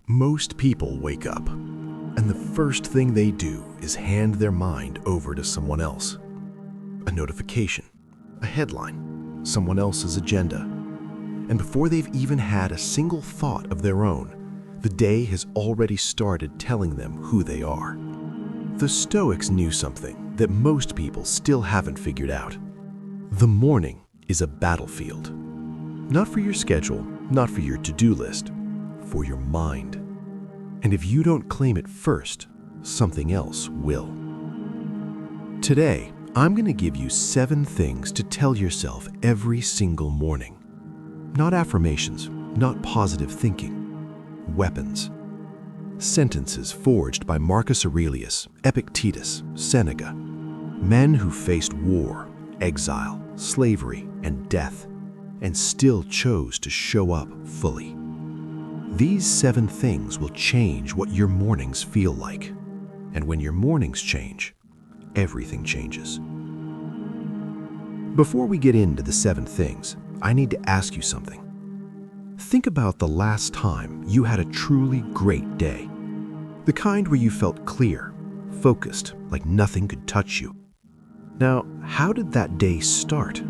Most people wake up, and the first thing they do is hand their mind over to someone else. A notification, a headline, someone else's agenda. And before they've even had a single thought of their own, the day has already started telling them who they are. The Stoics knew something that most people still haven't figured out. The morning is a battlefield. Not for your schedule, not for your to-do list, for your mind. And if you don't claim it first, something else will. Today, I'm going to give you 7 things to tell yourself every single morning. Not affirmations, not positive thinking. Weapons. Sentences forged by Marcus Aurelius, Epictetus, Seneca. Men who faced war, exile, slavery, and death, and still chose to show up fully. These 7 things will change what your mornings feel like. And when your mornings change, everything changes. Before we get into the 7 things, I need to ask you something. Think about the last time you had a truly great day. The kind where you felt clear, focused, like nothing could touch you. Now, how did that day start?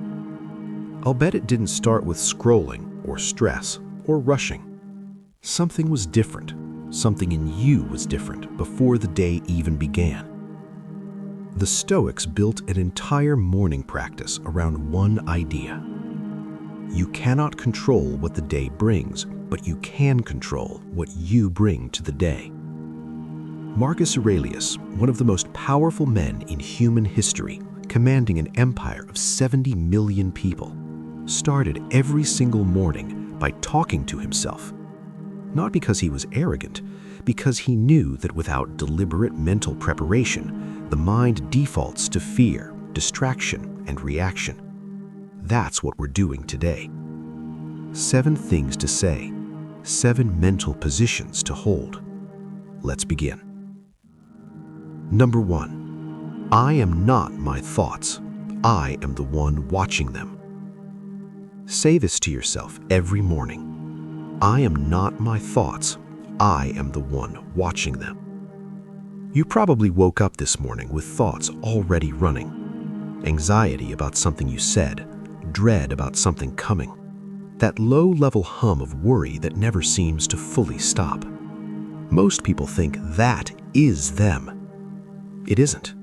I'll bet it didn't start with scrolling or stress or rushing. Something was different. Something in you was different before the day even began. The Stoics built an entire morning practice around one idea. You cannot control what the day brings, but you can control what you bring to the day. Marcus Aurelius, one of the most powerful men in human history, commanding an empire of 70 million people, started every single morning by talking to himself. Not because he was arrogant, because he knew that without deliberate mental preparation, the mind defaults to fear, distraction, and reaction. That's what we're doing today. 7 things to say, 7 mental positions to hold. Let's begin. Number 1, I am not my thoughts. I am the one watching them. Say this to yourself every morning. I am not my thoughts. I am the one watching them. You probably woke up this morning with thoughts already running. Anxiety about something you said, dread about something coming. That low-level hum of worry that never seems to fully stop. Most people think that is them. It isn't.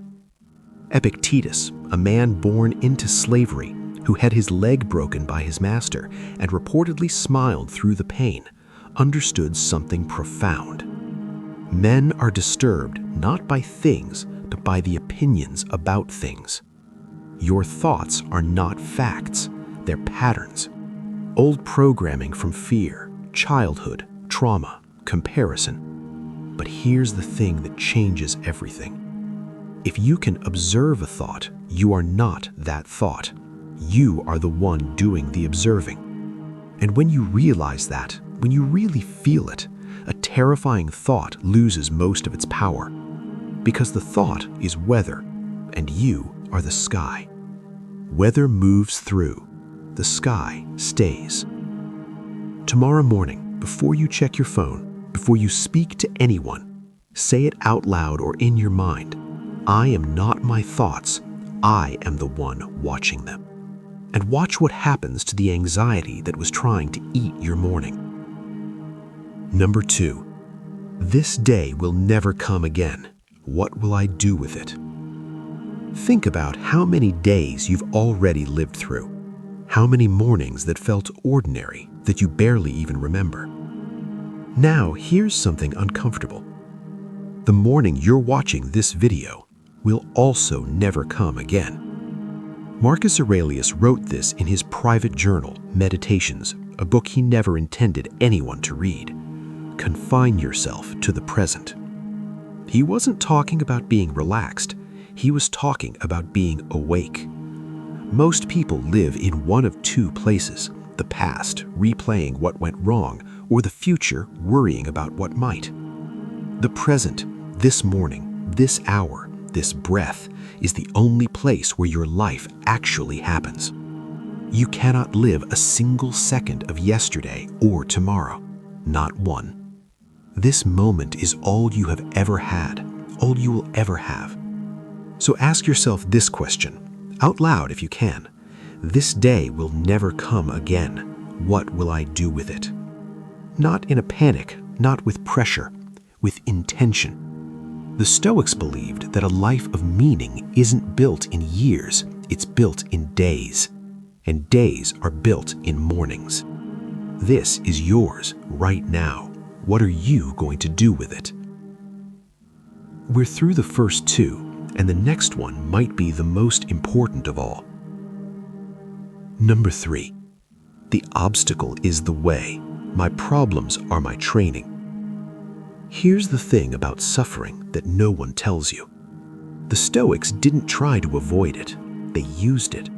Epictetus, a man born into slavery, who had his leg broken by his master and reportedly smiled through the pain, understood something profound. Men are disturbed not by things, but by the opinions about things. Your thoughts are not facts, they're patterns. Old programming from fear, childhood, trauma, comparison. But here's the thing that changes everything. If you can observe a thought, you are not that thought. You are the one doing the observing. And when you realize that, when you really feel it, a terrifying thought loses most of its power. Because the thought is weather, and you are the sky. Weather moves through, the sky stays. Tomorrow morning, before you check your phone, before you speak to anyone, say it out loud or in your mind. I am not my thoughts. I am the one watching them. And watch what happens to the anxiety that was trying to eat your morning. Number 2, this day will never come again. What will I do with it? Think about how many days you've already lived through. How many mornings that felt ordinary that you barely even remember. Now, here's something uncomfortable. The morning you're watching this video will also never come again. Marcus Aurelius wrote this in his private journal, Meditations, a book he never intended anyone to read. Confine yourself to the present. He wasn't talking about being relaxed. He was talking about being awake. Most people live in one of 2 places, the past, replaying what went wrong, or the future, worrying about what might. The present, this morning, this hour, this breath, is the only place where your life actually happens. You cannot live a single second of yesterday or tomorrow, not one. This moment is all you have ever had, all you will ever have. So ask yourself this question, out loud if you can. This day will never come again. What will I do with it? Not in a panic, not with pressure, with intention. The Stoics believed that a life of meaning isn't built in years, it's built in days. And days are built in mornings. This is yours right now. What are you going to do with it? We're through the first two, and the next one might be the most important of all. Number 3. The obstacle is the way. My problems are my training. Here's the thing about suffering that no one tells you. The Stoics didn't try to avoid it. They used it.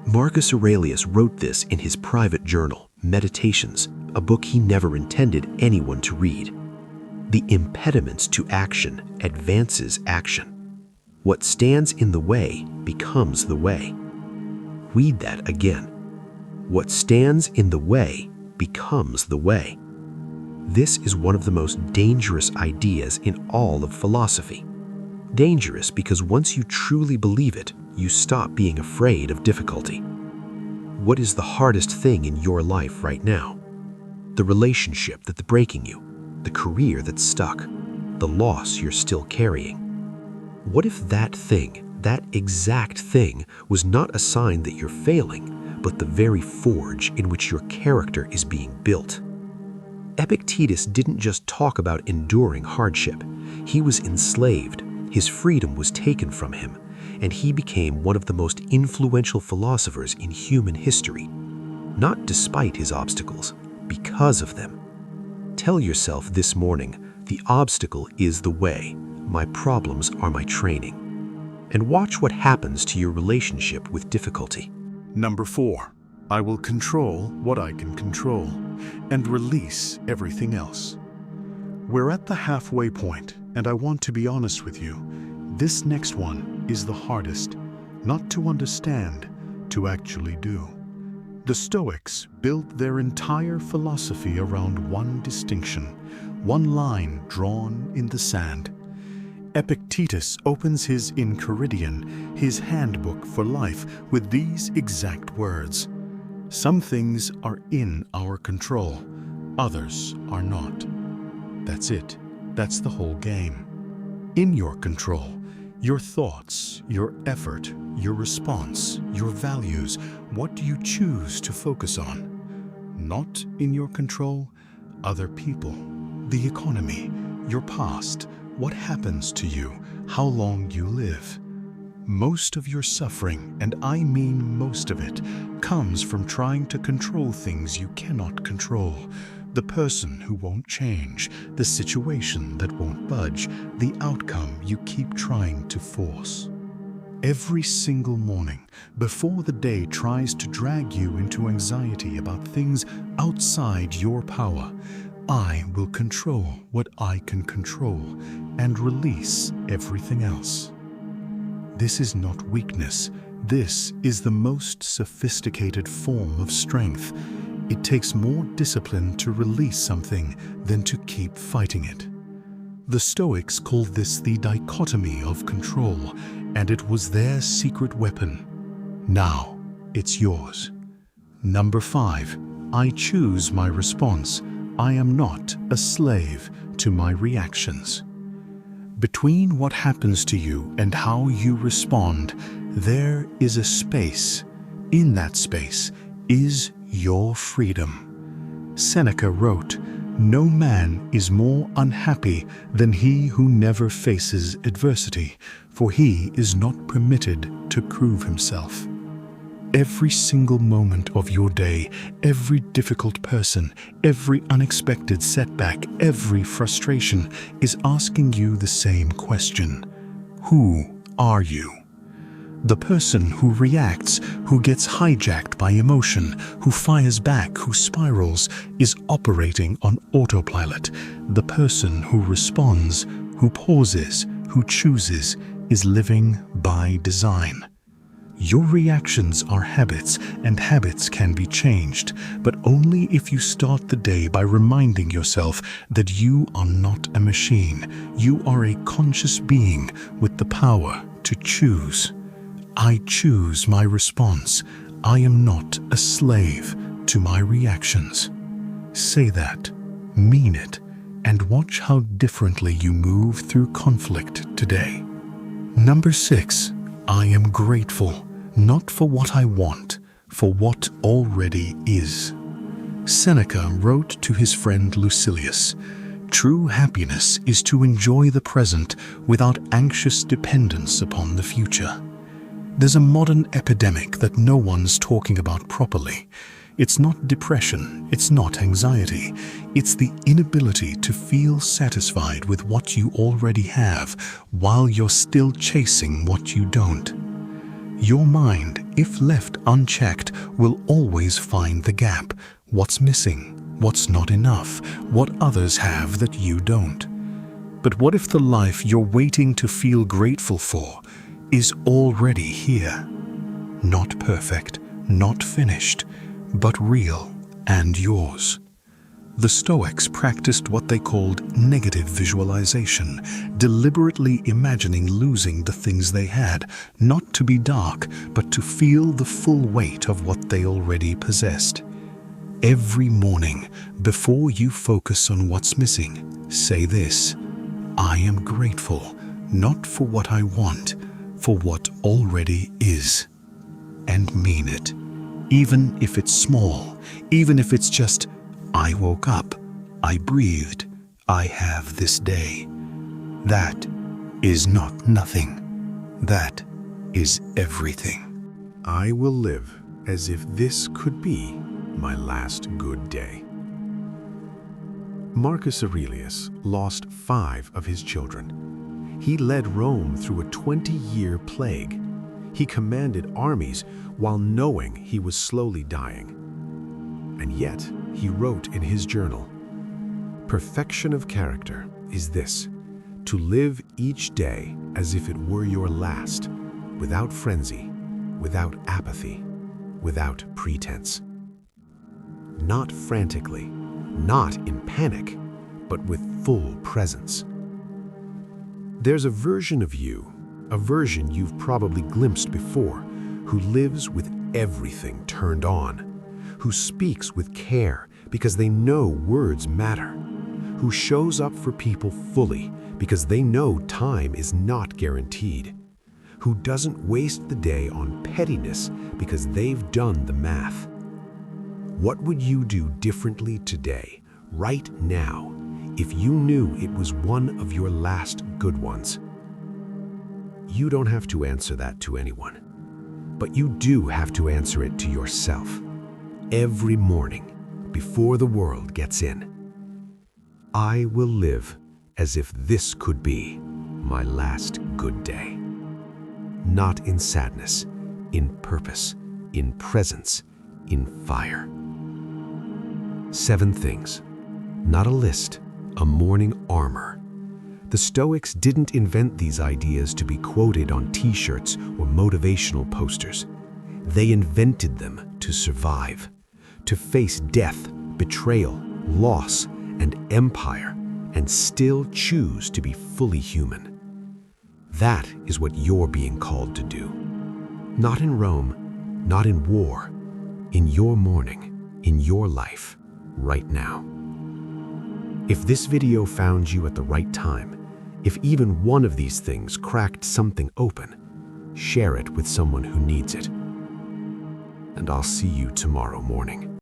Marcus Aurelius wrote this in his private journal, Meditations, a book he never intended anyone to read. The impediments to action advances action. What stands in the way becomes the way. Read that again. What stands in the way becomes the way. This is one of the most dangerous ideas in all of philosophy. Dangerous because once you truly believe it, you stop being afraid of difficulty. What is the hardest thing in your life right now? The relationship that's breaking you, the career that's stuck, the loss you're still carrying. What if that thing, that exact thing, was not a sign that you're failing, but the very forge in which your character is being built? Epictetus didn't just talk about enduring hardship. He was enslaved. His freedom was taken from him, and he became one of the most influential philosophers in human history, not despite his obstacles, because of them. Tell yourself this morning, the obstacle is the way, my problems are my training. And watch what happens to your relationship with difficulty. Number 4, I will control what I can control and release everything else. We're at the halfway point, and I want to be honest with you. This next one is the hardest, not to understand, to actually do. The Stoics built their entire philosophy around one distinction, one line drawn in the sand. Epictetus opens his Enchiridion, his handbook for life, with these exact words. Some things are in our control, others are not. That's it. That's the whole game. In your control, your thoughts, your effort, your response, your values, what do you choose to focus on? Not in your control, other people, the economy, your past, what happens to you, how long you live. Most of your suffering, and I mean most of it, comes from trying to control things you cannot control. The person who won't change, the situation that won't budge, the outcome you keep trying to force. Every single morning, before the day tries to drag you into anxiety about things outside your power, I will control what I can control and release everything else. This is not weakness. This is the most sophisticated form of strength. It takes more discipline to release something than to keep fighting it. The Stoics called this the dichotomy of control, and it was their secret weapon. Now, it's yours. Number 5, I choose my response. I am not a slave to my reactions. Between what happens to you and how you respond, there is a space. In that space is your freedom. Seneca wrote, "No man is more unhappy than he who never faces adversity, for he is not permitted to prove himself." Every single moment of your day, every difficult person, every unexpected setback, every frustration is asking you the same question. Who are you? The person who reacts, who gets hijacked by emotion, who fires back, who spirals, is operating on autopilot. The person who responds, who pauses, who chooses, is living by design. Your reactions are habits, and habits can be changed, but only if you start the day by reminding yourself that you are not a machine. You are a conscious being with the power to choose. I choose my response. I am not a slave to my reactions. Say that, mean it, and watch how differently you move through conflict today. Number 6, I am grateful, not for what I want, for what already is. Seneca wrote to his friend Lucilius, "True happiness is to enjoy the present without anxious dependence upon the future." There's a modern epidemic that no one's talking about properly. It's not depression, it's not anxiety. It's the inability to feel satisfied with what you already have while you're still chasing what you don't. Your mind, if left unchecked, will always find the gap. What's missing? What's not enough? What others have that you don't? But what if the life you're waiting to feel grateful for is already here? Not perfect, not finished, but real and yours. The Stoics practiced what they called negative visualization, deliberately imagining losing the things they had, not to be dark, but to feel the full weight of what they already possessed. Every morning, before you focus on what's missing, say this: I am grateful, not for what I want, for what already is. And mean it. Even if it's small, even if it's just, I woke up, I breathed, I have this day. That is not nothing. That is everything. I will live as if this could be my last good day. Marcus Aurelius lost 5 of his children. He led Rome through a 20-year plague. He commanded armies while knowing he was slowly dying. And yet, he wrote in his journal, "Perfection of character is this, to live each day as if it were your last, without frenzy, without apathy, without pretense." Not frantically, not in panic, but with full presence. There's a version of you, a version you've probably glimpsed before, who lives with everything turned on, who speaks with care because they know words matter, who shows up for people fully because they know time is not guaranteed, who doesn't waste the day on pettiness because they've done the math. What would you do differently today, right now, if you knew it was one of your last good ones? You don't have to answer that to anyone, but you do have to answer it to yourself. Every morning, before the world gets in, I will live as if this could be my last good day. Not in sadness, in purpose, in presence, in fire. 7 things, not a list, a morning armor. The Stoics didn't invent these ideas to be quoted on t-shirts or motivational posters. They invented them to survive, to face death, betrayal, loss, and empire, and still choose to be fully human. That is what you're being called to do. Not in Rome, not in war, in your morning, in your life, right now. If this video found you at the right time, if even one of these things cracked something open, share it with someone who needs it. And I'll see you tomorrow morning.